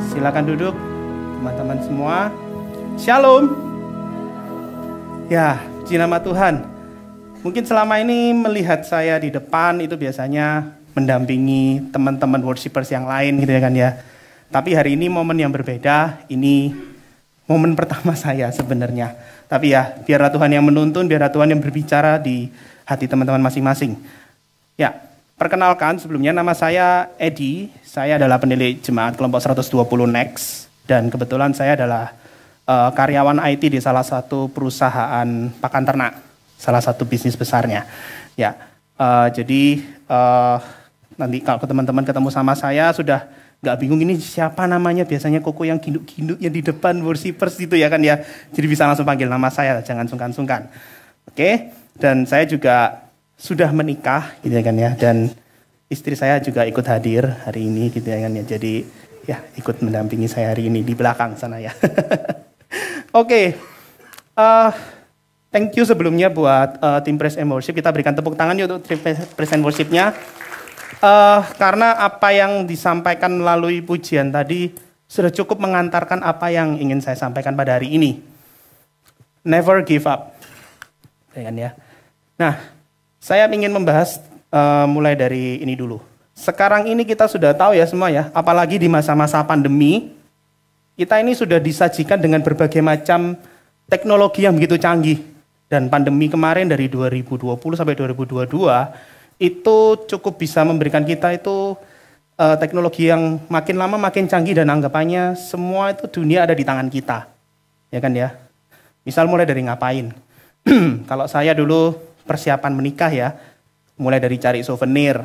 Silakan duduk, teman-teman semua. Shalom. Ya, puji nama Tuhan. Mungkin selama ini melihat saya di depan itu biasanya mendampingi teman-teman worshipers yang lain gitu ya kan ya. Tapi hari ini momen yang berbeda, ini momen pertama saya sebenarnya. Tapi ya, biarlah Tuhan yang menuntun, biarlah Tuhan yang berbicara di hati teman-teman masing-masing. Ya, perkenalkan sebelumnya nama saya Edi, saya adalah penilik jemaat kelompok 120 Next. Dan kebetulan saya adalah karyawan IT di salah satu perusahaan pakan ternak, salah satu bisnis besarnya. Ya, jadi nanti kalau teman-teman ketemu sama saya sudah nggak bingung ini siapa namanya, biasanya koko yang ginduk-ginduk yang di depan worshipers itu ya kan ya. Jadi bisa langsung panggil nama saya, jangan sungkan-sungkan. Oke, dan saya juga sudah menikah gitu ya kan ya, dan istri saya juga ikut hadir hari ini gitu ya kan ya. Jadi ya ikut mendampingi saya hari ini di belakang sana ya. Oke, thank you sebelumnya buat tim Praise and Worship. Kita berikan tepuk tangan yuk untuk tim Praise and Worship-nya. Karena apa yang disampaikan melalui pujian tadi sudah cukup mengantarkan apa yang ingin saya sampaikan pada hari ini. Never give up. Ya kan ya. Nah, saya ingin membahas mulai dari ini dulu. Sekarang ini kita sudah tahu ya semua ya, apalagi di masa-masa pandemi, kita ini sudah disajikan dengan berbagai macam teknologi yang begitu canggih. Dan pandemi kemarin dari 2020 sampai 2022, itu cukup bisa memberikan kita itu teknologi yang makin lama makin canggih dan anggapannya semua itu dunia ada di tangan kita. Ya kan ya? Misal mulai dari ngapain? Kalau saya dulu persiapan menikah ya, mulai dari cari souvenir,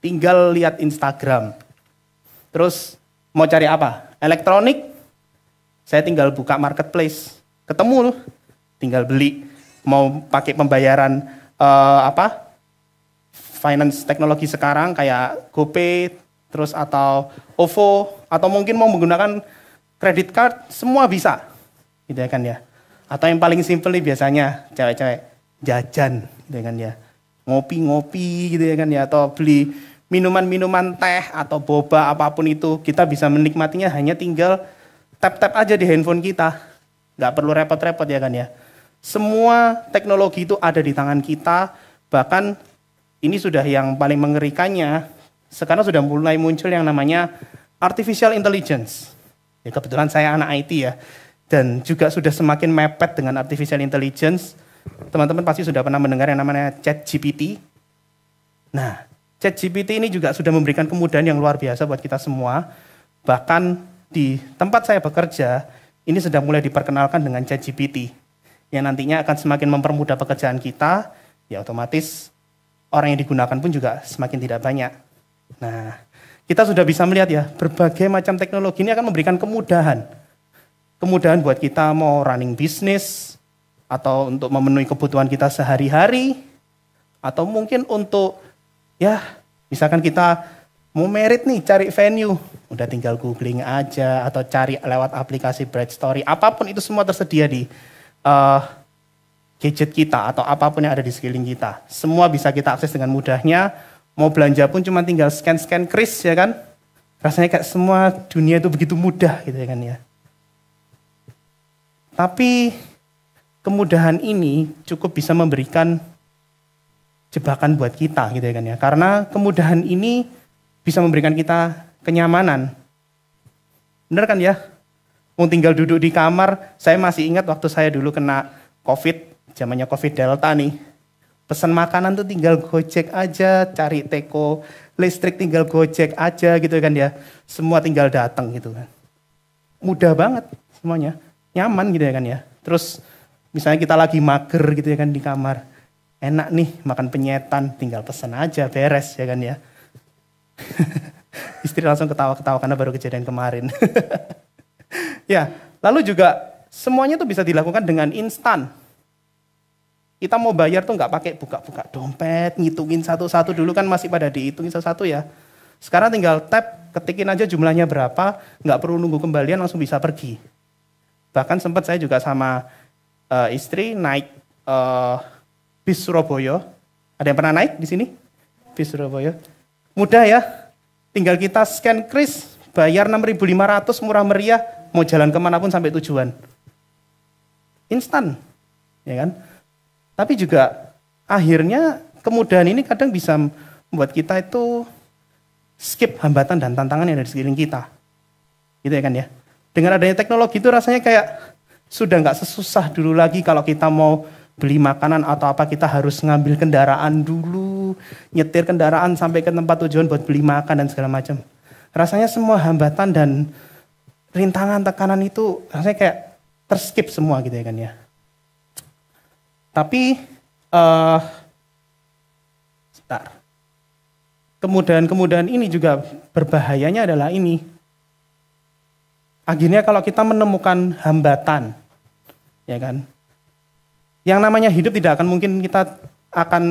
tinggal lihat Instagram. Terus mau cari apa? Elektronik, saya tinggal buka marketplace, ketemu loh, tinggal beli. Mau pakai pembayaran finance teknologi sekarang kayak GoPay, terus atau OVO, atau mungkin mau menggunakan credit card, semua bisa, gitu ya kan ya. Atau yang paling simple nih biasanya cewek-cewek jajan, gitu ya kan ya. Ngopi-ngopi gitu ya kan ya, atau beli minuman-minuman teh atau boba apapun itu, kita bisa menikmatinya hanya tinggal tap-tap aja di handphone kita. Nggak perlu repot-repot ya kan ya. Semua teknologi itu ada di tangan kita, bahkan ini sudah yang paling mengerikannya, sekarang sudah mulai muncul yang namanya artificial intelligence. Ya, kebetulan saya anak IT ya, dan juga sudah semakin mepet dengan artificial intelligence. Teman-teman pasti sudah pernah mendengar yang namanya ChatGPT. Nah, ChatGPT ini juga sudah memberikan kemudahan yang luar biasa buat kita semua. Bahkan di tempat saya bekerja, ini sedang mulai diperkenalkan dengan ChatGPT. Yang nantinya akan semakin mempermudah pekerjaan kita, ya otomatis orang yang digunakan pun juga semakin tidak banyak. Nah, kita sudah bisa melihat ya, berbagai macam teknologi ini akan memberikan kemudahan. Kemudahan buat kita mau running bisnis, atau untuk memenuhi kebutuhan kita sehari-hari, atau mungkin untuk, ya misalkan kita mau merit nih, cari venue, udah tinggal googling aja, atau cari lewat aplikasi Bright Story, apapun itu semua tersedia di gadget kita, atau apapun yang ada di sekeliling kita. Semua bisa kita akses dengan mudahnya, mau belanja pun cuma tinggal scan-scan kris ya kan, rasanya kayak semua dunia itu begitu mudah gitu ya kan ya. Tapi kemudahan ini cukup bisa memberikan jebakan buat kita gitu ya kan ya. Karena kemudahan ini bisa memberikan kita kenyamanan. Bener kan ya? Mau tinggal duduk di kamar, saya masih ingat waktu saya dulu kena COVID, zamannya COVID Delta nih. Pesan makanan tuh tinggal Gojek aja, cari teko listrik tinggal Gojek aja gitu kan ya. Semua tinggal datang gitu kan. Mudah banget semuanya. Nyaman gitu ya kan ya. Terus misalnya kita lagi mager gitu ya kan di kamar. Enak nih makan penyetan, tinggal pesan aja beres ya kan ya. Istri langsung ketawa-ketawa karena baru kejadian kemarin. Ya, lalu juga semuanya tuh bisa dilakukan dengan instan. Kita mau bayar tuh nggak pakai buka-buka dompet, ngitungin satu-satu, dulu kan masih pada dihitungin satu-satu ya. Sekarang tinggal tap, ketikin aja jumlahnya berapa, nggak perlu nunggu kembalian langsung bisa pergi. Bahkan sempat saya juga sama istri naik bis Surabaya. Ada yang pernah naik di sini? Bis Surabaya. Mudah ya, tinggal kita scan kris, bayar 6.500 murah meriah, mau jalan kemanapun sampai tujuan. Instan, ya kan? Tapi juga akhirnya kemudahan ini kadang bisa membuat kita itu skip hambatan dan tantangan yang ada di sekeliling kita. Gitu ya kan ya. Dengan adanya teknologi itu rasanya kayak sudah nggak sesusah dulu lagi kalau kita mau beli makanan atau apa kita harus ngambil kendaraan dulu, nyetir kendaraan sampai ke tempat tujuan buat beli makan dan segala macam. Rasanya semua hambatan dan rintangan, tekanan itu rasanya kayak terskip semua gitu ya kan ya. Tapi, sebentar. Kemudahan-kemudahan ini juga berbahayanya adalah ini. Akhirnya kalau kita menemukan hambatan, ya kan, yang namanya hidup tidak akan mungkin kita akan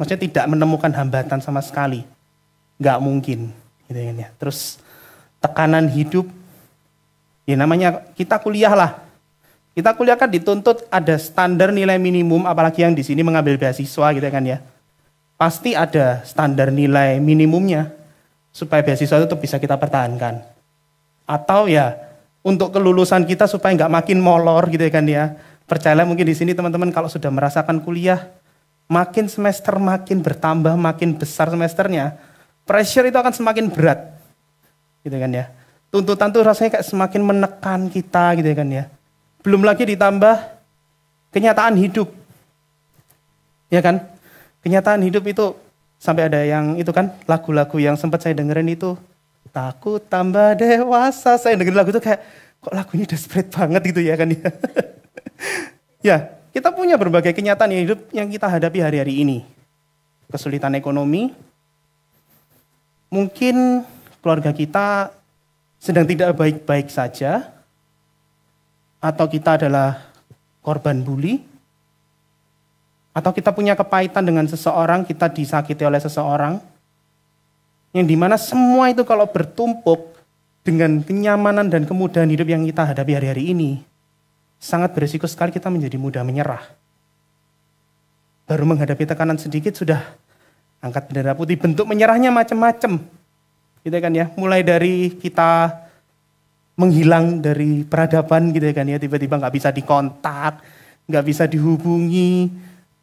maksudnya tidak menemukan hambatan sama sekali. Nggak mungkin. Gitu kan ya. Terus tekanan hidup, ya namanya kita kuliah lah. Kita kuliah kan dituntut ada standar nilai minimum, apalagi yang di sini mengambil beasiswa gitu kan ya. Pasti ada standar nilai minimumnya supaya beasiswa itu bisa kita pertahankan. Atau ya untuk kelulusan kita supaya nggak makin molor gitu kan ya. Percayalah mungkin di sini teman-teman kalau sudah merasakan kuliah, makin semester makin bertambah, makin besar semesternya, pressure itu akan semakin berat, gitu kan ya. Tuntutan tuh rasanya kayak semakin menekan kita, gitu kan ya. Belum lagi ditambah kenyataan hidup, ya kan. Kenyataan hidup itu sampai ada yang itu kan lagu-lagu yang sempat saya dengerin itu, takut tambah dewasa. Saya dengerin lagu itu kayak kok lagu ini desperate banget gitu ya kan ya. Ya, kita punya berbagai kenyataan hidup yang kita hadapi hari-hari ini. Kesulitan ekonomi, mungkin keluarga kita sedang tidak baik-baik saja, atau kita adalah korban bully, atau kita punya kepahitan dengan seseorang, kita disakiti oleh seseorang, yang dimana semua itu kalau bertumpuk dengan kenyamanan dan kemudahan hidup yang kita hadapi hari-hari ini, sangat berisiko sekali kita menjadi mudah menyerah. Baru menghadapi tekanan sedikit sudah angkat bendera putih, bentuk menyerahnya macam-macam. Gitu kan ya, mulai dari kita menghilang dari peradaban gitu kan ya, tiba-tiba nggak bisa dikontak, nggak bisa dihubungi,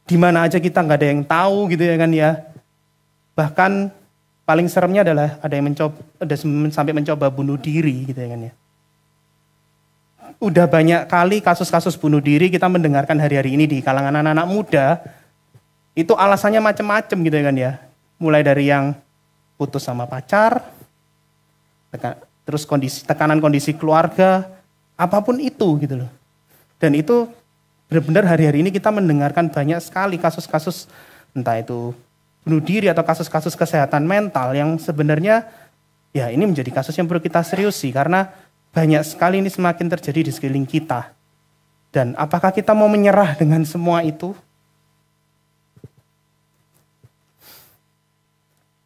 di mana aja kita nggak ada yang tahu gitu ya kan ya. Bahkan paling seremnya adalah ada yang sampai mencoba bunuh diri gitu ya kan ya. Udah banyak kali kasus-kasus bunuh diri kita mendengarkan hari-hari ini di kalangan anak-anak muda, itu alasannya macam-macam gitu ya kan ya. Mulai dari yang putus sama pacar, terus tekanan kondisi keluarga, apapun itu gitu loh. Dan itu benar-benar hari-hari ini kita mendengarkan banyak sekali kasus-kasus entah itu bunuh diri atau kasus-kasus kesehatan mental yang sebenarnya ya ini menjadi kasus yang perlu kita seriusi karena banyak sekali ini semakin terjadi di sekeliling kita. Dan apakah kita mau menyerah dengan semua itu?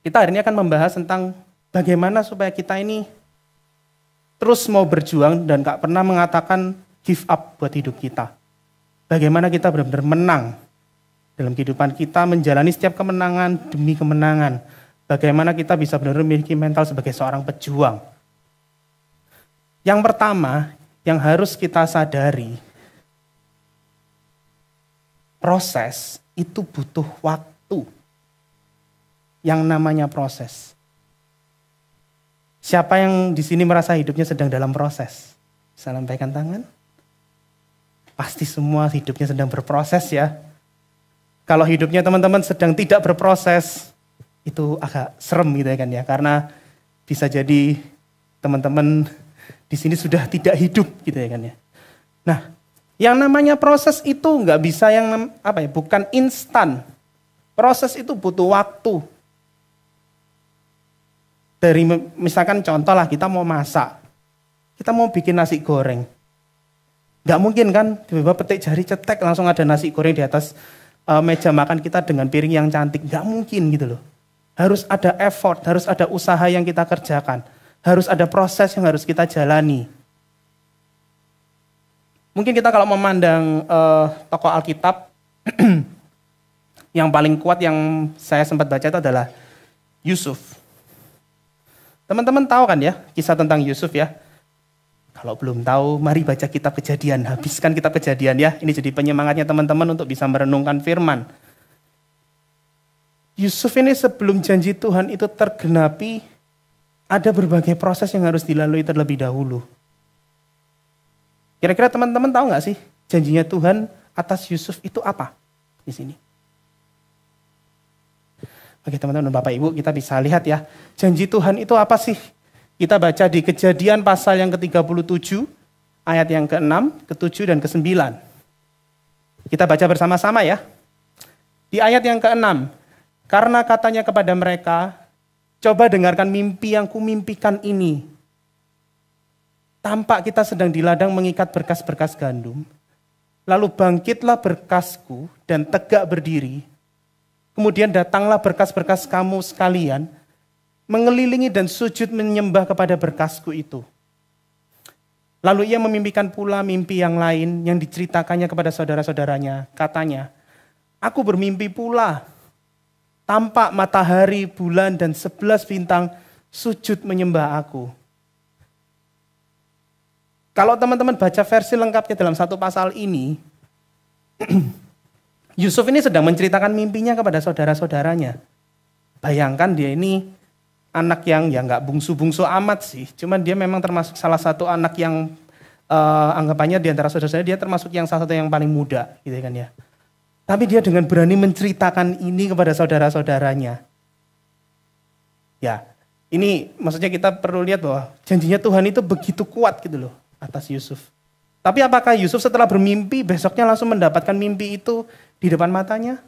Kita hari ini akan membahas tentang bagaimana supaya kita ini terus mau berjuang dan gak pernah mengatakan give up buat hidup kita. Bagaimana kita benar-benar menang dalam kehidupan kita, menjalani setiap kemenangan demi kemenangan. Bagaimana kita bisa benar-benar memiliki mental sebagai seorang pejuang. Yang pertama, yang harus kita sadari, proses itu butuh waktu. Yang namanya proses. Siapa yang di sini merasa hidupnya sedang dalam proses? Bisa lambaikan tangan? Pasti semua hidupnya sedang berproses ya. Kalau hidupnya teman-teman sedang tidak berproses, itu agak serem gitu ya kan ya. Karena bisa jadi teman-teman di sini sudah tidak hidup gitu ya kan ya. Nah, yang namanya proses itu nggak bisa bukan instan. Proses itu butuh waktu. Dari misalkan contoh lah kita mau masak, kita mau bikin nasi goreng. Nggak mungkin kan tiba-tiba petik jari cetek langsung ada nasi goreng di atas meja makan kita dengan piring yang cantik. Nggak mungkin gitu loh. Harus ada effort, harus ada usaha yang kita kerjakan. Harus ada proses yang harus kita jalani. Mungkin kita kalau memandang tokoh Alkitab, yang paling kuat yang saya sempat baca itu adalah Yusuf. Teman-teman tahu kan ya kisah tentang Yusuf ya? Kalau belum tahu, mari baca kitab Kejadian. Habiskan kitab Kejadian ya. Ini jadi penyemangatnya teman-teman untuk bisa merenungkan firman. Yusuf ini sebelum janji Tuhan itu tergenapi, ada berbagai proses yang harus dilalui terlebih dahulu. Kira-kira teman-teman tahu nggak sih janjinya Tuhan atas Yusuf itu apa di sini? Oke teman-teman Bapak Ibu, kita bisa lihat ya. Janji Tuhan itu apa sih? Kita baca di Kejadian pasal yang ke-37, ayat yang ke-6, ke-7, dan ke-9. Kita baca bersama-sama ya. Di ayat yang ke-6, karena katanya kepada mereka, coba dengarkan mimpi yang kumimpikan ini. Tampak kita sedang di ladang mengikat berkas-berkas gandum. Lalu bangkitlah berkasku dan tegak berdiri. Kemudian datanglah berkas-berkas kamu sekalian, mengelilingi dan sujud menyembah kepada berkasku itu. Lalu ia memimpikan pula mimpi yang lain yang diceritakannya kepada saudara-saudaranya. Katanya, aku bermimpi pula, tampak matahari, bulan, dan 11 bintang sujud menyembah aku. Kalau teman-teman baca versi lengkapnya dalam satu pasal ini, Yusuf ini sedang menceritakan mimpinya kepada saudara-saudaranya. Bayangkan dia ini anak yang ya nggak bungsu-bungsu amat sih. Cuman dia memang termasuk salah satu anak yang anggapannya di antara saudara-saudaranya dia termasuk yang salah satu yang paling muda gitu kan ya. Tapi dia dengan berani menceritakan ini kepada saudara-saudaranya. Ya, ini maksudnya kita perlu lihat bahwa janjinya Tuhan itu begitu kuat gitu loh atas Yusuf. Tapi apakah Yusuf setelah bermimpi besoknya langsung mendapatkan mimpi itu di depan matanya?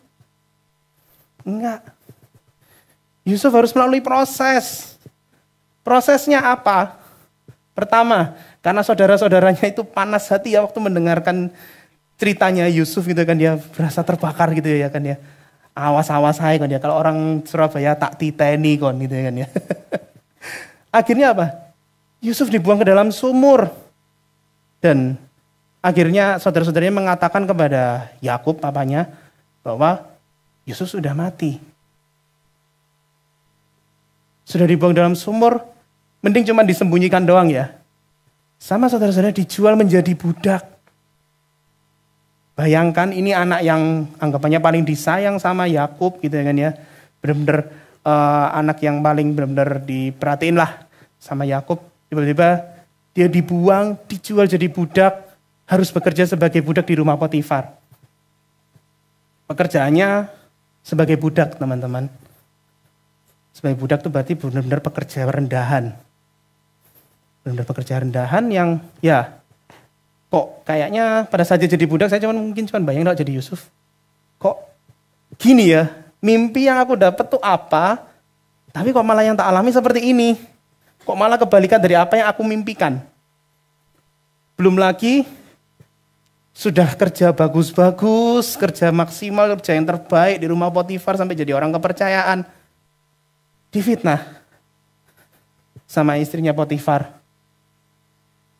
Enggak. Yusuf harus melalui proses. Prosesnya apa? Pertama, karena saudara-saudaranya itu panas hati ya waktu mendengarkan ceritanya Yusuf gitu kan, dia berasa terbakar gitu ya kan ya. Awas-awas hai kan ya, kalau orang Surabaya tak titeni kon gitu kan ya. Akhirnya apa? Yusuf dibuang ke dalam sumur. Dan akhirnya saudara-saudaranya mengatakan kepada Yakub papanya bahwa Yusuf sudah mati. Sudah dibuang dalam sumur, mending cuma disembunyikan doang ya. Sama saudara-saudara dijual menjadi budak. Bayangkan ini anak yang anggapannya paling disayang sama Yakub gitu kan ya. Benar-benar anak yang paling benar-benar diperhatiin lah sama Yakub. Tiba-tiba dia dibuang, dijual jadi budak, harus bekerja sebagai budak di rumah Potifar. Pekerjaannya sebagai budak teman-teman. Sebagai budak itu berarti benar-benar pekerja rendahan. Benar-benar pekerja rendahan yang ya kok kayaknya pada saat dia jadi budak saya mungkin bayangin kalau jadi Yusuf. Kok gini ya, mimpi yang aku dapat tuh apa, tapi kok malah yang tak alami seperti ini. Kok malah kebalikan dari apa yang aku mimpikan. Belum lagi sudah kerja bagus-bagus, kerja maksimal, kerja yang terbaik di rumah Potifar sampai jadi orang kepercayaan. Difitnah sama istrinya Potifar.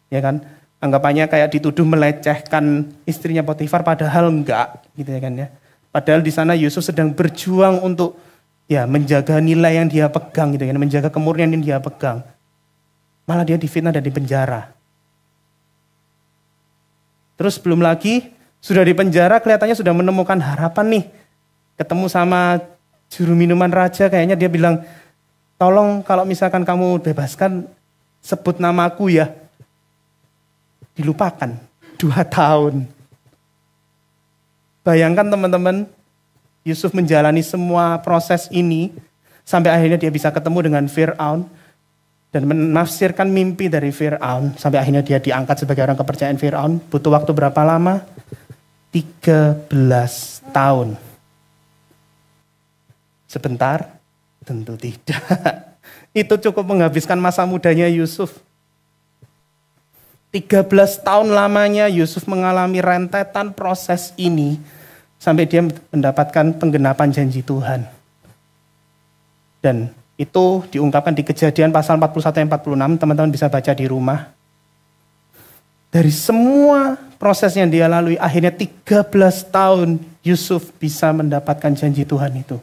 Ya kan? Anggapannya kayak dituduh melecehkan istrinya Potifar padahal enggak, gitu ya kan ya. Padahal di sana Yusuf sedang berjuang untuk ya menjaga nilai yang dia pegang gitu kan, menjaga kemurnian yang dia pegang. Malah dia difitnah dan dipenjara. Terus belum lagi sudah di penjara kelihatannya sudah menemukan harapan nih. Ketemu sama juru minuman raja, kayaknya dia bilang, tolong kalau misalkan kamu bebaskan sebut namaku ya. Dilupakan 2 tahun. Bayangkan teman-teman, Yusuf menjalani semua proses ini sampai akhirnya dia bisa ketemu dengan Fir'aun dan menafsirkan mimpi dari Fir'aun sampai akhirnya dia diangkat sebagai orang kepercayaan Fir'aun. Butuh waktu berapa lama? 13 tahun. Sebentar? Tentu tidak. Itu cukup menghabiskan masa mudanya Yusuf. 13 tahun lamanya Yusuf mengalami rentetan proses ini sampai dia mendapatkan penggenapan janji Tuhan. Dan itu diungkapkan di Kejadian pasal 41 dan 46, teman-teman bisa baca di rumah. Dari semua proses yang dia lalui, akhirnya 13 tahun Yusuf bisa mendapatkan janji Tuhan itu.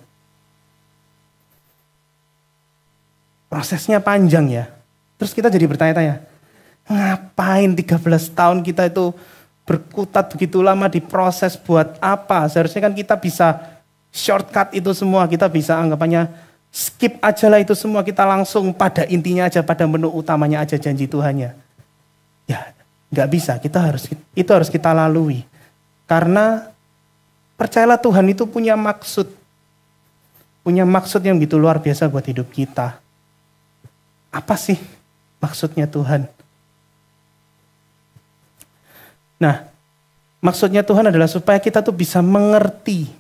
prosesnya panjang ya. Terus kita jadi bertanya-tanya, ngapain 13 tahun kita itu berkutat begitu lama di proses buat apa? Seharusnya kan kita bisa shortcut itu semua, kita bisa anggapannya skip aja lah itu semua, kita langsung pada intinya aja, pada menu utamanya aja janji Tuhannya. Ya, nggak bisa, itu harus kita lalui. Karena percayalah Tuhan itu punya maksud yang begitu luar biasa buat hidup kita. Apa sih maksudnya Tuhan? Nah, maksudnya Tuhan adalah supaya kita tuh bisa mengerti.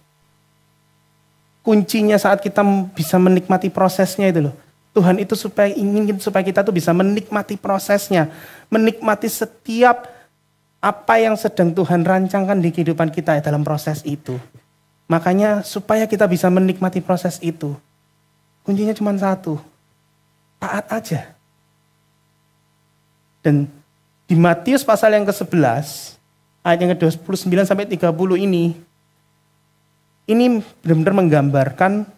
Kuncinya saat kita bisa menikmati prosesnya itu loh. Tuhan itu ingin supaya kita tuh bisa menikmati prosesnya. Menikmati setiap apa yang sedang Tuhan rancangkan di kehidupan kita dalam proses itu. Makanya supaya kita bisa menikmati proses itu. Kuncinya cuma satu. Taat aja. Dan di Matius pasal yang ke-11, ayat yang ke-29 sampai 30 ini benar-benar menggambarkan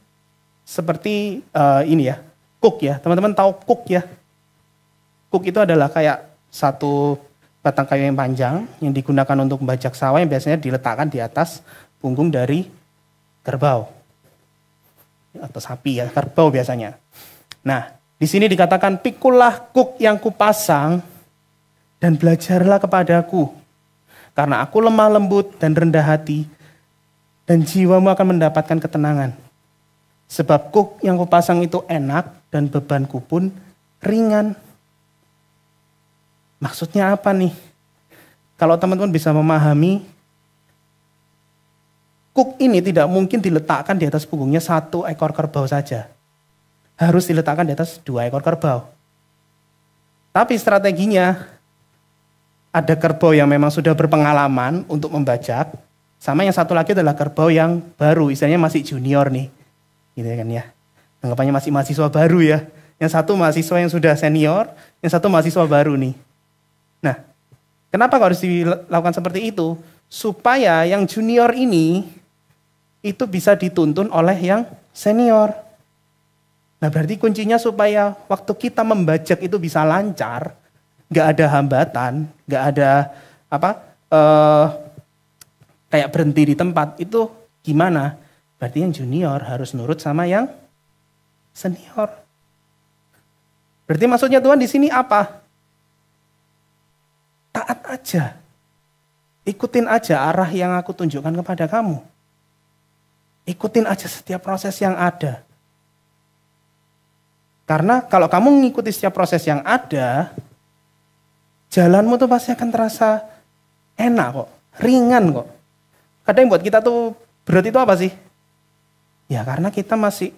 seperti ini ya, kuk ya. Teman-teman tahu kuk ya? Kuk itu adalah kayak satu batang kayu yang panjang yang digunakan untuk membajak sawah yang biasanya diletakkan di atas punggung dari kerbau. Atau sapi ya, kerbau biasanya. Nah, di sini dikatakan, pikulah kuk yang kupasang dan belajarlah kepadaku. Karena aku lemah lembut dan rendah hati, dan jiwamu akan mendapatkan ketenangan. Sebab kuk yang kupasang itu enak, dan bebanku pun ringan. Maksudnya apa nih? Kalau teman-teman bisa memahami, kuk ini tidak mungkin diletakkan di atas punggungnya satu ekor kerbau saja. Harus diletakkan di atas 2 ekor kerbau. Tapi strateginya, ada kerbau yang memang sudah berpengalaman untuk membajak, sama yang satu lagi adalah kerbau yang baru, istilahnya masih junior nih. Gitu kan ya. Anggapannya masih mahasiswa baru ya. Yang satu mahasiswa yang sudah senior, yang satu mahasiswa baru nih. Nah, kenapa harus dilakukan seperti itu? Supaya yang junior ini itu bisa dituntun oleh yang senior. Nah, berarti kuncinya supaya waktu kita membajak itu bisa lancar, nggak ada hambatan, nggak ada kayak berhenti di tempat, itu gimana? Berarti yang junior harus nurut sama yang senior. Berarti maksudnya Tuhan di sini apa? Taat aja. Ikutin aja arah yang aku tunjukkan kepada kamu. Ikutin aja setiap proses yang ada. Karena kalau kamu mengikuti setiap proses yang ada, jalanmu tuh pasti akan terasa enak kok, ringan kok. Kadang buat kita tuh berat itu apa sih? Ya karena kita masih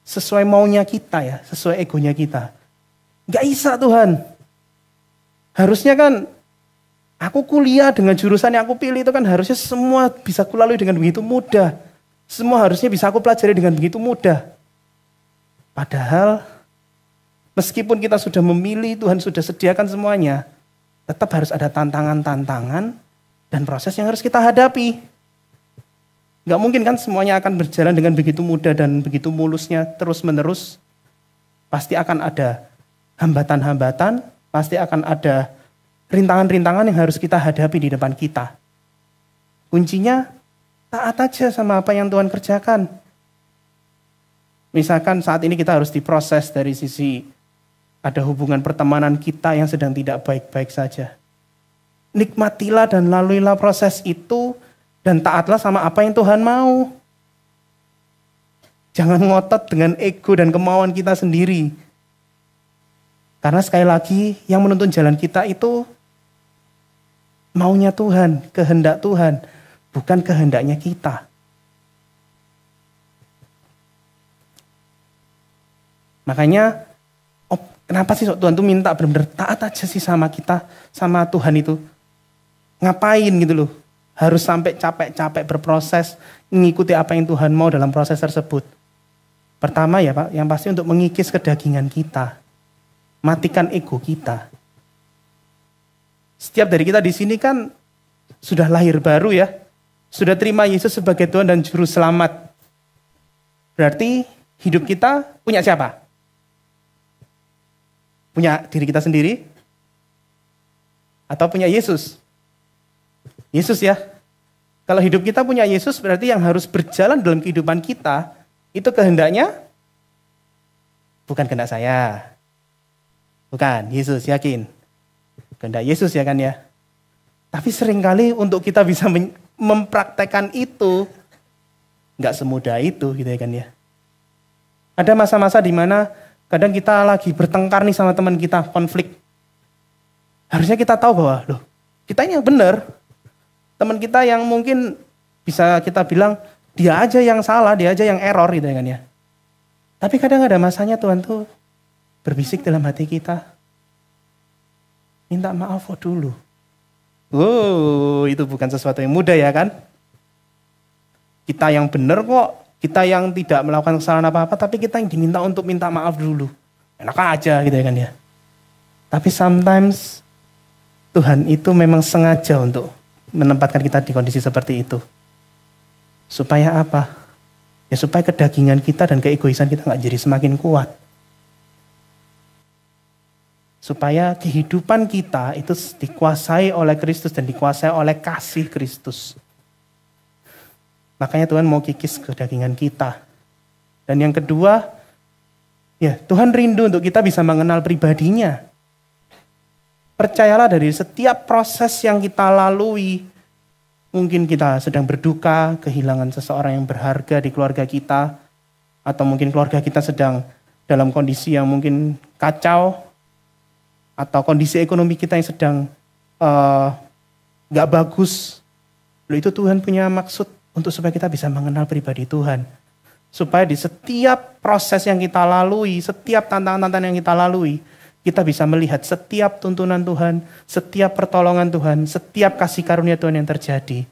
sesuai maunya kita ya, sesuai egonya kita. Gak bisa Tuhan. Harusnya kan aku kuliah dengan jurusan yang aku pilih itu kan harusnya semua bisa kulalui dengan begitu mudah. Semua harusnya bisa aku pelajari dengan begitu mudah. Padahal meskipun kita sudah memilih, Tuhan sudah sediakan semuanya, tetap harus ada tantangan-tantangan dan proses yang harus kita hadapi. Gak mungkin kan semuanya akan berjalan dengan begitu mudah dan begitu mulusnya terus-menerus. Pasti akan ada hambatan-hambatan, pasti akan ada rintangan-rintangan yang harus kita hadapi di depan kita. Kuncinya taat aja sama apa yang Tuhan kerjakan. Misalkan saat ini kita harus diproses dari sisi ada hubungan pertemanan kita yang sedang tidak baik-baik saja. Nikmatilah dan laluilah proses itu dan taatlah sama apa yang Tuhan mau. Jangan ngotot dengan ego dan kemauan kita sendiri. Karena sekali lagi yang menuntun jalan kita itu maunya Tuhan, kehendak Tuhan, bukan kehendaknya kita. Makanya, kenapa sih Tuhan tuh minta benar-benar taat aja sih sama kita, sama Tuhan itu. Ngapain gitu loh. Harus sampai capek-capek berproses, mengikuti apa yang Tuhan mau dalam proses tersebut. Pertama ya Pak, yang pasti untuk mengikis kedagingan kita. Matikan ego kita. Setiap dari kita di sini kan sudah lahir baru ya. Sudah terima Yesus sebagai Tuhan dan Juru Selamat. Berarti hidup kita punya siapa? Punya diri kita sendiri? Atau punya Yesus? Yesus ya. Kalau hidup kita punya Yesus berarti yang harus berjalan dalam kehidupan kita itu kehendaknya bukan kehendak saya. Bukan, Yesus, yakin. Kehendak Yesus ya kan ya. Tapi seringkali untuk kita bisa mempraktekkan itu nggak semudah itu gitu ya kan ya. Ada masa-masa di mana kadang kita lagi bertengkar nih sama teman kita, konflik. Harusnya kita tahu bahwa loh, kita ini yang benar. Teman kita yang mungkin bisa kita bilang dia aja yang salah, dia aja yang error gitu kan ya. Tapi kadang ada masanya Tuhan tuh berbisik dalam hati kita. Minta maaf dulu. Itu bukan sesuatu yang mudah ya kan. Kita yang benar kok, kita yang tidak melakukan kesalahan apa-apa, tapi kita yang diminta untuk minta maaf dulu. Enak aja gitu ya kan ya. Tapi sometimes Tuhan itu memang sengaja untuk menempatkan kita di kondisi seperti itu. Supaya apa? Ya supaya kedagingan kita dan keegoisan kita gak jadi semakin kuat. Supaya kehidupan kita itu dikuasai oleh Kristus dan dikuasai oleh kasih Kristus. Makanya Tuhan mau kikis kedagingan kita. Dan yang kedua, ya Tuhan rindu untuk kita bisa mengenal pribadinya. Percayalah dari setiap proses yang kita lalui, mungkin kita sedang berduka, kehilangan seseorang yang berharga di keluarga kita, atau mungkin keluarga kita sedang dalam kondisi yang mungkin kacau, atau kondisi ekonomi kita yang sedang gak bagus. Lalu itu Tuhan punya maksud untuk supaya kita bisa mengenal pribadi Tuhan. Supaya di setiap proses yang kita lalui, setiap tantangan-tantangan yang kita lalui, kita bisa melihat setiap tuntunan Tuhan, setiap pertolongan Tuhan, setiap kasih karunia Tuhan yang terjadi.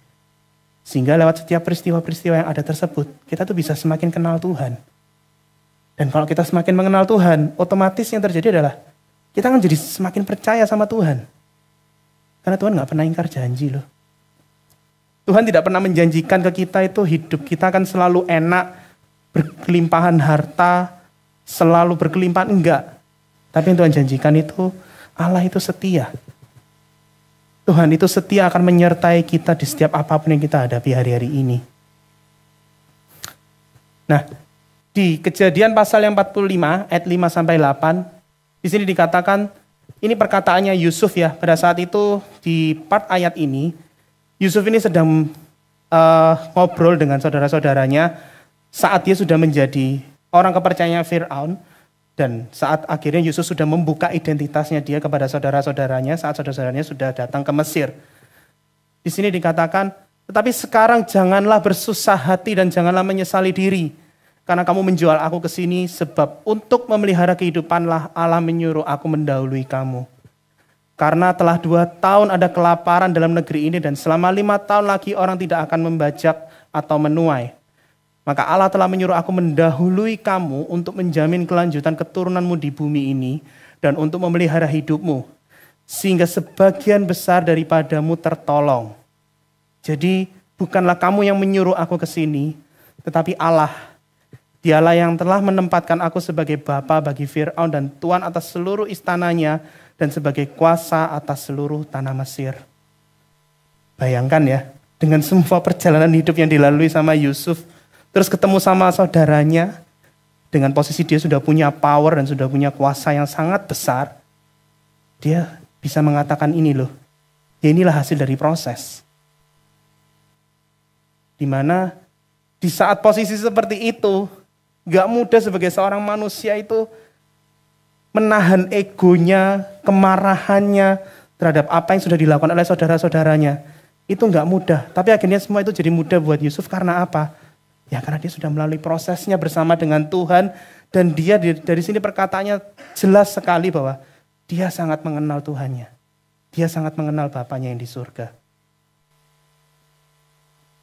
Sehingga lewat setiap peristiwa-peristiwa yang ada tersebut, kita tuh bisa semakin kenal Tuhan. Dan kalau kita semakin mengenal Tuhan, otomatis yang terjadi adalah kita akan jadi semakin percaya sama Tuhan. Karena Tuhan gak pernah ingkar janji loh. Tuhan tidak pernah menjanjikan ke kita itu hidup kita akan selalu enak, berkelimpahan harta, selalu berkelimpahan, enggak. Tapi yang Tuhan janjikan itu, Allah itu setia. Tuhan itu setia akan menyertai kita di setiap apapun yang kita hadapi hari-hari ini. Nah, di Kejadian pasal yang 45, ayat 5-8, di sini dikatakan, ini perkataannya Yusuf ya, pada saat itu di part ayat ini, Yusuf ini sedang ngobrol dengan saudara-saudaranya saat dia sudah menjadi orang kepercayaan Fir'aun. Dan saat akhirnya Yusuf sudah membuka identitasnya dia kepada saudara-saudaranya saat saudara-saudaranya sudah datang ke Mesir. Di sini dikatakan, tetapi sekarang janganlah bersusah hati dan janganlah menyesali diri. Karena kamu menjual aku ke sini sebab untuk memelihara kehidupanlah Allah menyuruh aku mendahului kamu. Karena telah 2 tahun ada kelaparan dalam negeri ini dan selama 5 tahun lagi orang tidak akan membajak atau menuai. Maka Allah telah menyuruh aku mendahului kamu untuk menjamin kelanjutan keturunanmu di bumi ini dan untuk memelihara hidupmu. Sehingga sebagian besar daripadamu tertolong. Jadi bukanlah kamu yang menyuruh aku ke sini, tetapi Allah. Dialah yang telah menempatkan aku sebagai bapa bagi Fir'aun dan tuan atas seluruh istananya dan sebagai kuasa atas seluruh tanah Mesir. Bayangkan ya, dengan semua perjalanan hidup yang dilalui sama Yusuf, terus ketemu sama saudaranya, dengan posisi dia sudah punya power dan sudah punya kuasa yang sangat besar, dia bisa mengatakan ini loh, ya inilah hasil dari proses. Dimana di saat posisi seperti itu, gak mudah sebagai seorang manusia itu menahan egonya, kemarahannya terhadap apa yang sudah dilakukan oleh saudara-saudaranya. Itu gak mudah, tapi akhirnya semua itu jadi mudah buat Yusuf karena apa? Ya karena dia sudah melalui prosesnya bersama dengan Tuhan. Dan dia dari sini perkataannya jelas sekali bahwa dia sangat mengenal Tuhannya. Dia sangat mengenal Bapanya yang di surga.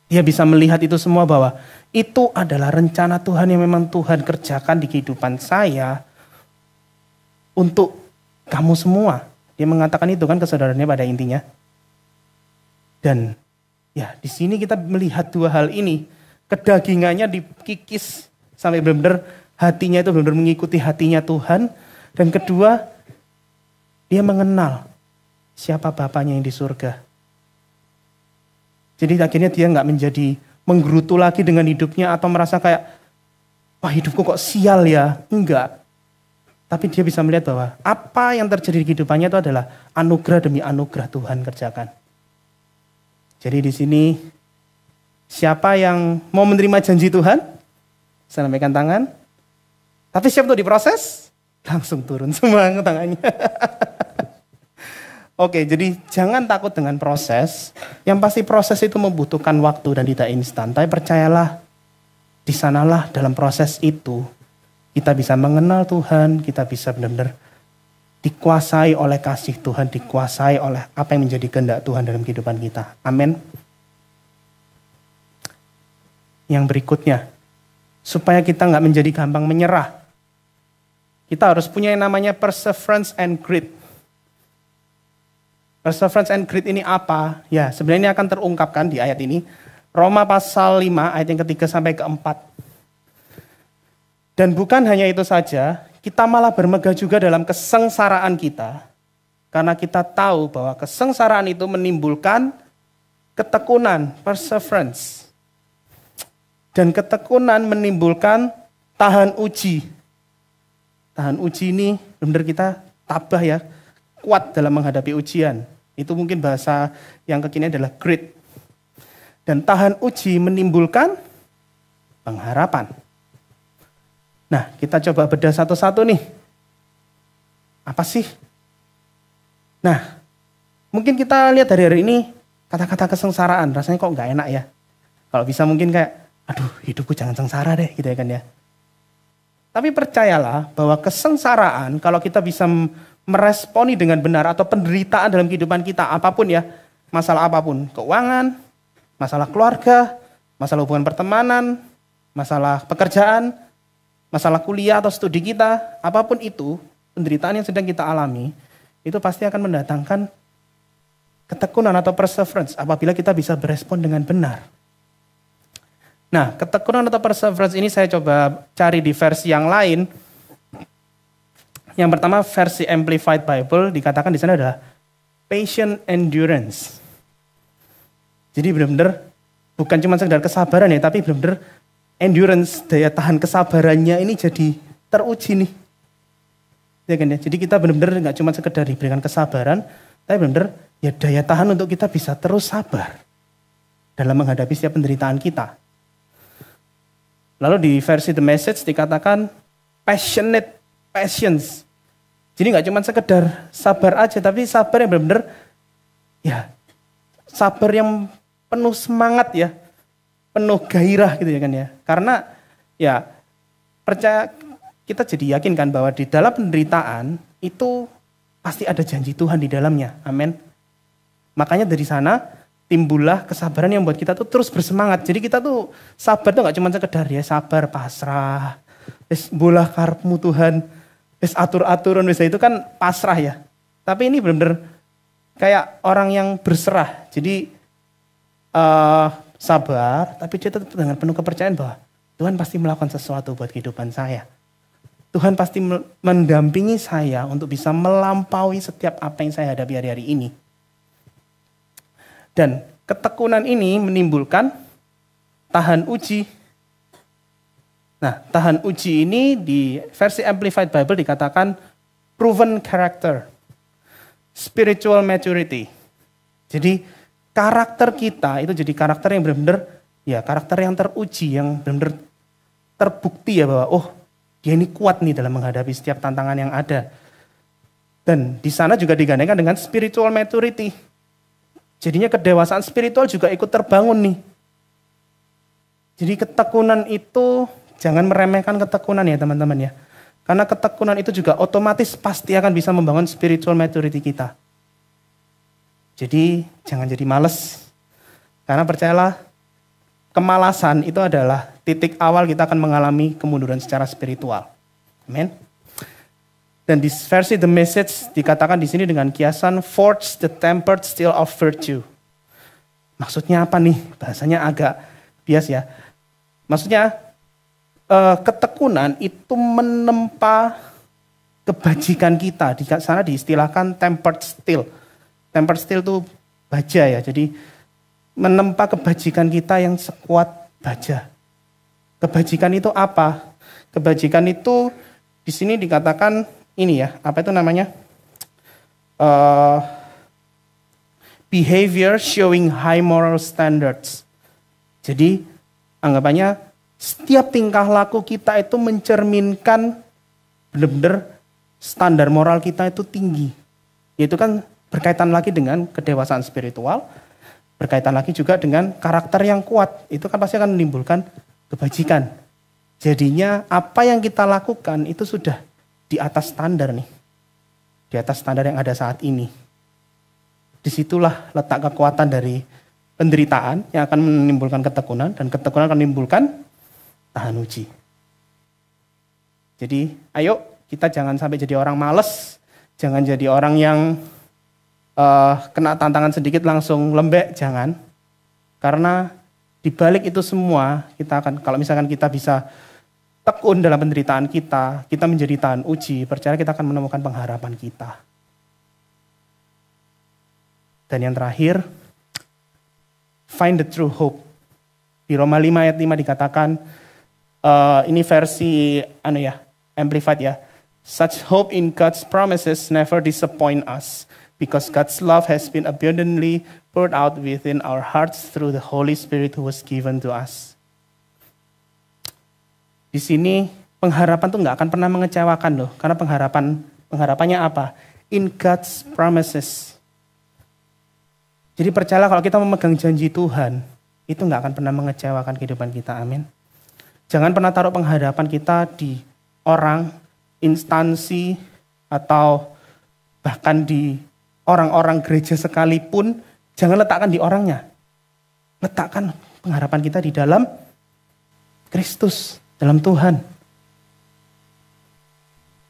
Dia bisa melihat itu semua bahwa itu adalah rencana Tuhan yang memang Tuhan kerjakan di kehidupan saya. Untuk kamu semua. Dia mengatakan itu kan ke saudaranya pada intinya. Dan ya di sini kita melihat 2 hal ini. Kedagingannya dikikis sampai benar-benar hatinya itu benar-benar mengikuti hatinya Tuhan. Dan kedua, Dia mengenal siapa Bapaknya yang di surga. Jadi akhirnya dia nggak menjadi menggerutu lagi dengan hidupnya atau merasa kayak, wah hidupku kok sial ya. Enggak. Tapi dia bisa melihat bahwa apa yang terjadi di kehidupannya itu adalah anugerah demi anugerah Tuhan kerjakan. Jadi di sini siapa yang mau menerima janji Tuhan? Saya lambaikan tangan. Tapi siap untuk diproses? Langsung turun semua tangannya. Oke, jadi jangan takut dengan proses. Yang pasti proses itu membutuhkan waktu dan tidak instan. Tapi percayalah, di sanalah dalam proses itu kita bisa mengenal Tuhan, kita bisa benar-benar dikuasai oleh kasih Tuhan, dikuasai oleh apa yang menjadi kehendak Tuhan dalam kehidupan kita. Amin. Yang berikutnya, supaya kita nggak menjadi gampang menyerah, kita harus punya yang namanya perseverance and grit. Perseverance and grit ini apa? Ya, sebenarnya ini akan terungkapkan di ayat ini. Roma pasal 5 ayat yang ketiga sampai keempat. Dan bukan hanya itu saja, kita malah bermegah juga dalam kesengsaraan kita. Karena kita tahu bahwa kesengsaraan itu menimbulkan ketekunan, perseverance. Dan ketekunan menimbulkan tahan uji. Tahan uji ini benar kita tabah ya, kuat dalam menghadapi ujian. Itu mungkin bahasa yang kekinian adalah grit. Dan tahan uji menimbulkan pengharapan. Nah, kita coba bedah satu-satu nih. Apa sih? Nah, mungkin kita lihat dari hari ini kata-kata kesengsaraan. Rasanya kok nggak enak ya. Kalau bisa mungkin kayak, aduh hidupku jangan sengsara deh gitu ya kan ya. Tapi percayalah bahwa kesengsaraan kalau kita bisa meresponi dengan benar atau penderitaan dalam kehidupan kita apapun ya. Masalah apapun, keuangan, masalah keluarga, masalah hubungan pertemanan, masalah pekerjaan, masalah kuliah atau studi kita, apapun itu, penderitaan yang sedang kita alami, itu pasti akan mendatangkan ketekunan atau perseverance apabila kita bisa berespon dengan benar. Nah, ketekunan atau perseverance ini saya coba cari di versi yang lain. Yang pertama versi Amplified Bible dikatakan di sana adalah patient endurance. Jadi benar-benar bukan cuma sekedar kesabaran ya, tapi benar-benar endurance, daya tahan kesabarannya ini jadi teruji nih. Ya kan ya? Jadi kita benar-benar nggak cuma sekedar diberikan kesabaran, tapi benar-benar ya daya tahan untuk kita bisa terus sabar dalam menghadapi setiap penderitaan kita. Lalu di versi The Message dikatakan passionate patience. Jadi nggak cuma sekedar sabar aja, tapi sabar yang benar-benar ya sabar yang penuh semangat ya, penuh gairah gitu ya kan ya. Karena ya percaya kita jadi yakin kan bahwa di dalam penderitaan itu pasti ada janji Tuhan di dalamnya. Amin. Makanya dari sana timbullah kesabaran yang buat kita tuh terus bersemangat. Jadi kita tuh sabar tuh gak cuma sekedar ya sabar pasrah. Wis bolah karepmu Tuhan. Wis atur-aturan wis itu kan pasrah ya. Tapi ini benar-benar kayak orang yang berserah. Jadi sabar tapi dia tetap dengan penuh kepercayaan bahwa Tuhan pasti melakukan sesuatu buat kehidupan saya. Tuhan pasti mendampingi saya untuk bisa melampaui setiap apa yang saya hadapi hari-hari ini. Dan ketekunan ini menimbulkan tahan uji. Nah, tahan uji ini di versi Amplified Bible dikatakan proven character, spiritual maturity. Jadi karakter kita itu jadi karakter yang benar-benar ya karakter yang teruji, yang benar-benar terbukti ya bahwa oh dia ini kuat nih dalam menghadapi setiap tantangan yang ada. Dan di sana juga digandengkan dengan spiritual maturity. Jadinya kedewasaan spiritual juga ikut terbangun nih. Jadi ketekunan itu, jangan meremehkan ketekunan ya teman-teman ya. Karena ketekunan itu juga otomatis pasti akan bisa membangun spiritual maturity kita. Jadi jangan jadi males. Karena percayalah, kemalasan itu adalah titik awal kita akan mengalami kemunduran secara spiritual. Amin. Dan di versi The Message dikatakan di sini dengan kiasan forge the tempered steel of virtue. Maksudnya apa nih? Bahasanya agak bias ya. Maksudnya ketekunan itu menempa kebajikan kita. Di sana diistilahkan tempered steel. Tempered steel itu baja ya, jadi menempa kebajikan kita yang sekuat baja. Kebajikan itu apa? Kebajikan itu di sini dikatakan ini ya, apa itu namanya? Behavior showing high moral standards. Jadi anggapannya setiap tingkah laku kita itu mencerminkan benar-benar standar moral kita itu tinggi. Itu kan berkaitan lagi dengan kedewasaan spiritual, berkaitan lagi juga dengan karakter yang kuat. Itu kan pasti akan menimbulkan kebajikan. Jadinya apa yang kita lakukan itu sudah di atas standar nih. Di atas standar yang ada saat ini. Disitulah letak kekuatan dari penderitaan yang akan menimbulkan ketekunan, dan ketekunan akan menimbulkan tahan uji. Jadi ayo kita jangan sampai jadi orang males, jangan jadi orang yang kena tantangan sedikit langsung lembek, jangan. Karena di balik itu semua kita akan, kalau misalkan kita bisa tekun dalam penderitaan kita menjadi tahan uji, percaya kita akan menemukan pengharapan kita. Dan yang terakhir, find the true hope. Di Roma 5 ayat 5 dikatakan, ini versi Amplified ya. Such hope in God's promises never disappoint us, because God's love has been abundantly poured out within our hearts through the Holy Spirit who was given to us. Di sini pengharapan tuh nggak akan pernah mengecewakan loh, karena pengharapannya apa? In God's promises. Jadi percayalah kalau kita memegang janji Tuhan, itu nggak akan pernah mengecewakan kehidupan kita, amin. Jangan pernah taruh pengharapan kita di orang, instansi, atau bahkan di orang-orang gereja sekalipun, jangan letakkan di orangnya. Letakkan pengharapan kita di dalam Kristus, dalam Tuhan.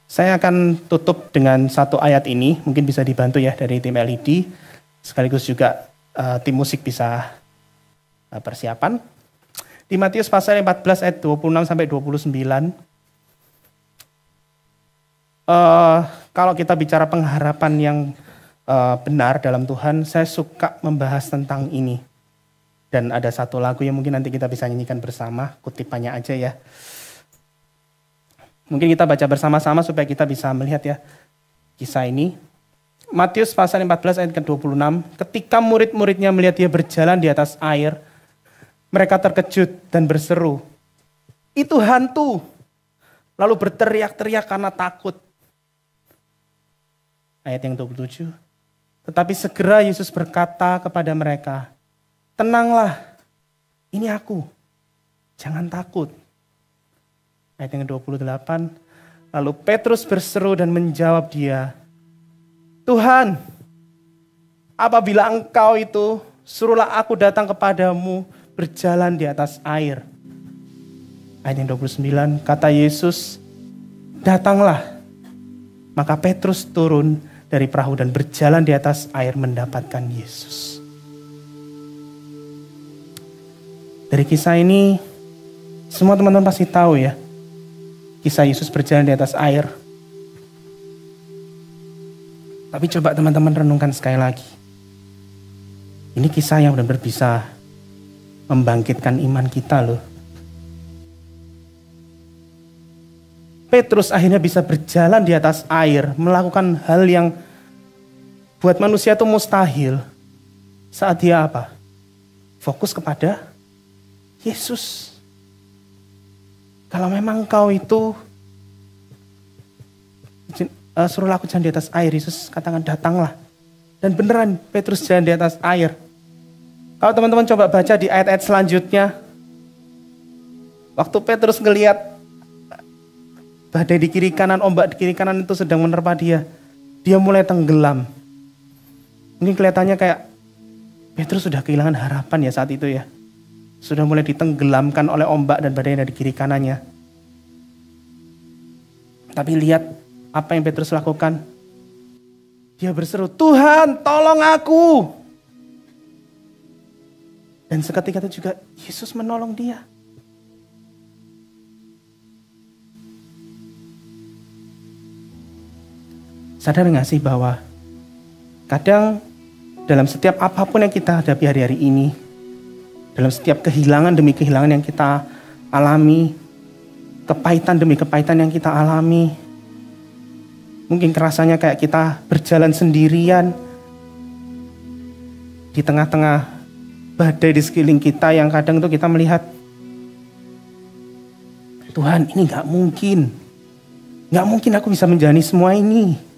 Saya akan tutup dengan satu ayat ini, mungkin bisa dibantu ya dari tim LED. Sekaligus juga tim musik bisa persiapan. Di Matius pasal 14 ayat 26 sampai 29. Kalau kita bicara pengharapan yang benar dalam Tuhan, saya suka membahas tentang ini. Dan ada satu lagu yang mungkin nanti kita bisa nyanyikan bersama, kutipannya aja ya. Mungkin kita baca bersama-sama supaya kita bisa melihat ya kisah ini. Matius pasal 14 ayat ke-26, ketika murid-muridnya melihat dia berjalan di atas air, mereka terkejut dan berseru, "Itu hantu!" Lalu berteriak-teriak karena takut. Ayat yang 27, tetapi segera Yesus berkata kepada mereka, "Tenanglah, ini aku, jangan takut." Ayat yang 28, lalu Petrus berseru dan menjawab dia, "Tuhan, apabila Engkau itu, suruhlah aku datang kepadamu berjalan di atas air." Ayat yang 29, kata Yesus, "Datanglah." Maka Petrus turun dari perahu dan berjalan di atas air mendapatkan Yesus. Dari kisah ini, semua teman-teman pasti tahu ya, kisah Yesus berjalan di atas air. Tapi coba teman-teman renungkan sekali lagi. Ini kisah yang benar-benar bisa membangkitkan iman kita loh. Petrus akhirnya bisa berjalan di atas air, melakukan hal yang buat manusia itu mustahil. Saat dia apa? Fokus kepada Yesus. Kalau memang kau itu suruhlah aku jalan di atas air, Yesus katakan datanglah. Dan beneran Petrus jalan di atas air. Kalau teman-teman coba baca di ayat-ayat selanjutnya, waktu Petrus ngelihat badai di kiri kanan, ombak di kiri kanan itu sedang menerpa dia, dia mulai tenggelam. Mungkin kelihatannya kayak Petrus sudah kehilangan harapan ya saat itu ya. Sudah mulai ditenggelamkan oleh ombak dan badai yang ada di kiri kanannya. Tapi lihat apa yang Petrus lakukan. Dia berseru, "Tuhan, tolong aku." Dan seketika itu juga Yesus menolong dia. Sadar gak sih bahwa kadang dalam setiap apapun yang kita hadapi hari-hari ini, dalam setiap kehilangan demi kehilangan yang kita alami, kepahitan demi kepahitan yang kita alami, mungkin kerasanya kayak kita berjalan sendirian di tengah-tengah badai di sekeliling kita yang kadang itu kita melihat, Tuhan ini gak mungkin aku bisa menjalani semua ini.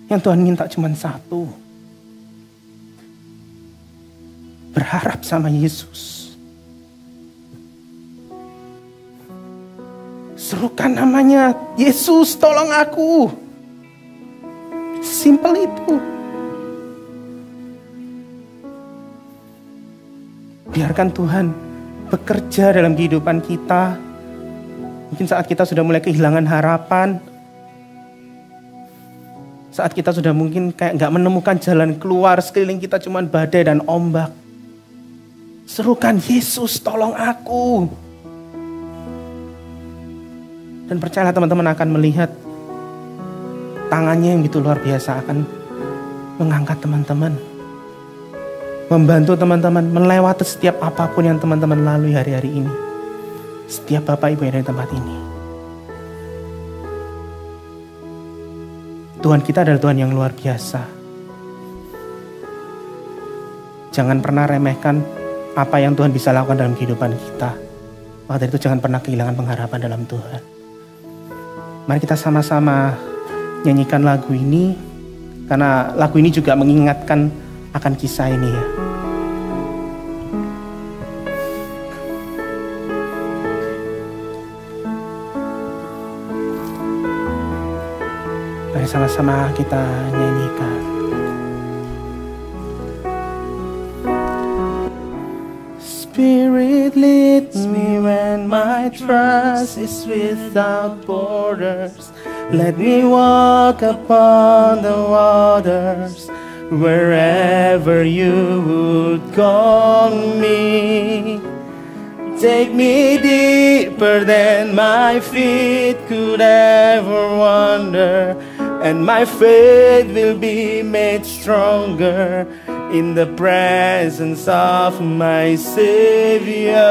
Yang Tuhan minta cuma satu, berharap sama Yesus. Serukan namanya, Yesus tolong aku. Simple itu. Biarkan Tuhan bekerja dalam kehidupan kita. Mungkin saat kita sudah mulai kehilangan harapan, saat kita sudah mungkin kayak gak menemukan jalan keluar, sekeliling kita cuma badai dan ombak. Serukan, Yesus tolong aku. Dan percayalah teman-teman akan melihat tangannya yang begitu luar biasa akan mengangkat teman-teman. Membantu teman-teman melewati setiap apapun yang teman-teman lalui hari-hari ini. Setiap Bapak Ibu yang ada di tempat ini. Tuhan kita adalah Tuhan yang luar biasa. Jangan pernah remehkan apa yang Tuhan bisa lakukan dalam kehidupan kita. Maka dari itu jangan pernah kehilangan pengharapan dalam Tuhan. Mari kita sama-sama nyanyikan lagu ini, karena lagu ini juga mengingatkan akan kisah ini ya. Mari sama-sama kita nyanyikan. Spirit leads me when my trust is without borders. Let me walk upon the waters wherever you would call me. Take me deeper than my feet could ever wander, and my faith will be made stronger in the presence of my Savior.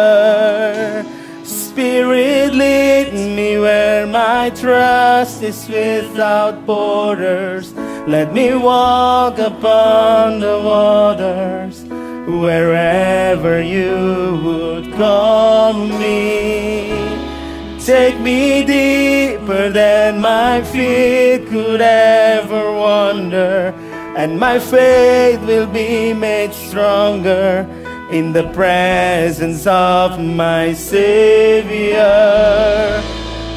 Spirit, lead me where my trust is without borders. Let me walk upon the waters wherever you would call me. Take me deeper than my feet could ever wander, and my faith will be made stronger in the presence of my Savior.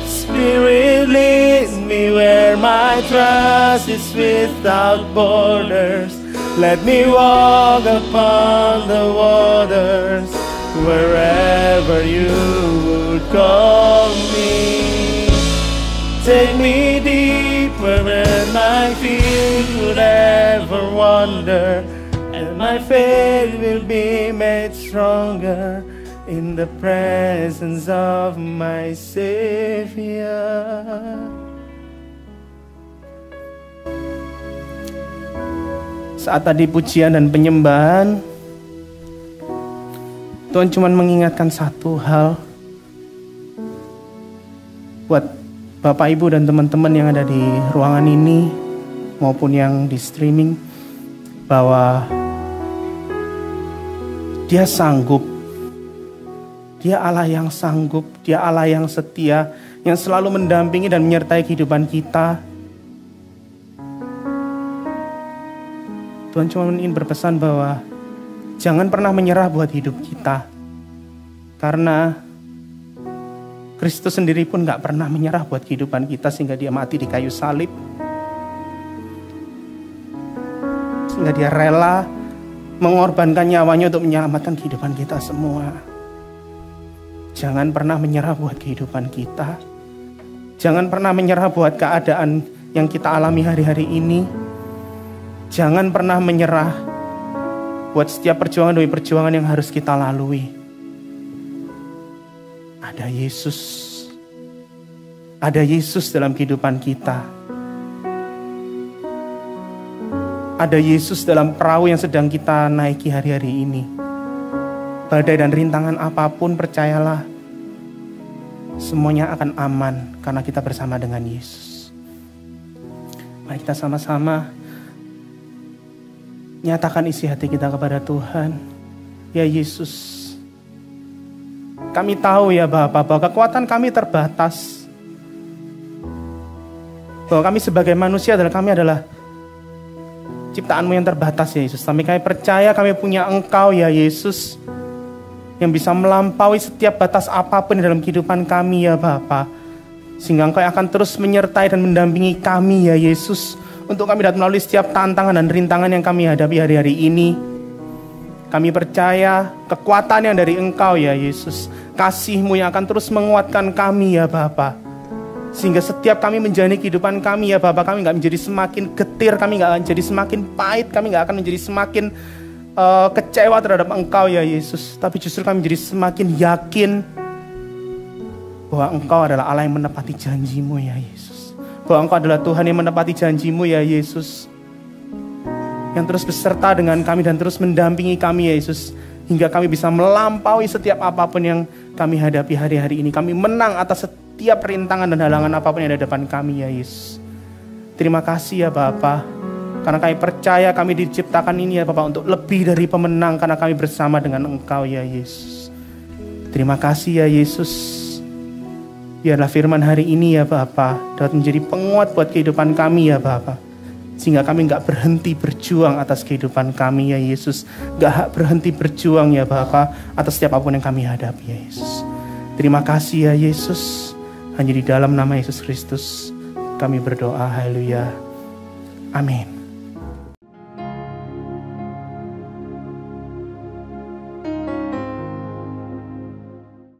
Spirit, lead me where my trust is without borders. Let me walk upon the waters wherever you would call me. Take me deeper than my feet could ever wander, and my faith will be made stronger in the presence of my Savior. Saat tadi pujian dan penyembahan, Tuhan cuma mengingatkan satu hal buat Bapak Ibu dan teman-teman yang ada di ruangan ini maupun yang di streaming, bahwa Dia sanggup. Dia Allah yang sanggup, Dia Allah yang setia, yang selalu mendampingi dan menyertai kehidupan kita. Tuhan cuma ingin berpesan bahwa jangan pernah menyerah buat hidup kita. Karena Kristus sendiri pun gak pernah menyerah buat kehidupan kita sehingga Dia mati di kayu salib. Sehingga Dia rela mengorbankan nyawanya untuk menyelamatkan kehidupan kita semua. Jangan pernah menyerah buat kehidupan kita. Jangan pernah menyerah buat keadaan yang kita alami hari-hari ini. Jangan pernah menyerah buat setiap perjuangan demi perjuangan yang harus kita lalui. Ada Yesus. Ada Yesus dalam kehidupan kita. Ada Yesus dalam perahu yang sedang kita naiki hari-hari ini. Badai dan rintangan apapun, percayalah, semuanya akan aman karena kita bersama dengan Yesus. Mari kita sama-sama nyatakan isi hati kita kepada Tuhan. Ya Yesus, kami tahu ya Bapa bahwa kekuatan kami terbatas. Bahwa kami sebagai manusia kami adalah ciptaan-Mu yang terbatas ya Yesus. Tapi kami percaya kami punya Engkau ya Yesus, yang bisa melampaui setiap batas apapun di dalam kehidupan kami ya Bapa. Sehingga Engkau akan terus menyertai dan mendampingi kami ya Yesus, untuk kami dapat melalui setiap tantangan dan rintangan yang kami hadapi hari-hari ini. Kami percaya kekuatan yang dari Engkau ya Yesus, kasih-Mu yang akan terus menguatkan kami ya Bapa. Sehingga setiap kami menjalani kehidupan kami ya Bapa, kami gak menjadi semakin getir, kami gak akan menjadi semakin pahit, kami gak akan menjadi semakin kecewa terhadap Engkau ya Yesus. Tapi justru kami menjadi semakin yakin bahwa Engkau adalah Allah yang menepati janji-Mu ya Yesus. Bahwa Engkau adalah Tuhan yang menepati janji-Mu ya Yesus, yang terus beserta dengan kami dan terus mendampingi kami ya Yesus, hingga kami bisa melampaui setiap apapun yang kami hadapi hari-hari ini. Kami menang atas setiap rintangan dan halangan apapun yang ada di depan kami ya Yesus. Terima kasih ya Bapa, karena kami percaya kami diciptakan ini ya Bapa untuk lebih dari pemenang, karena kami bersama dengan Engkau ya Yesus. Terima kasih ya Yesus. Biarlah firman hari ini ya Bapa dapat menjadi penguat buat kehidupan kami ya Bapa, sehingga kami gak berhenti berjuang atas kehidupan kami ya Yesus. Gak berhenti berjuang ya Bapa atas setiap apapun yang kami hadapi ya Yesus. Terima kasih ya Yesus. Hanya di dalam nama Yesus Kristus kami berdoa, haleluya, amin.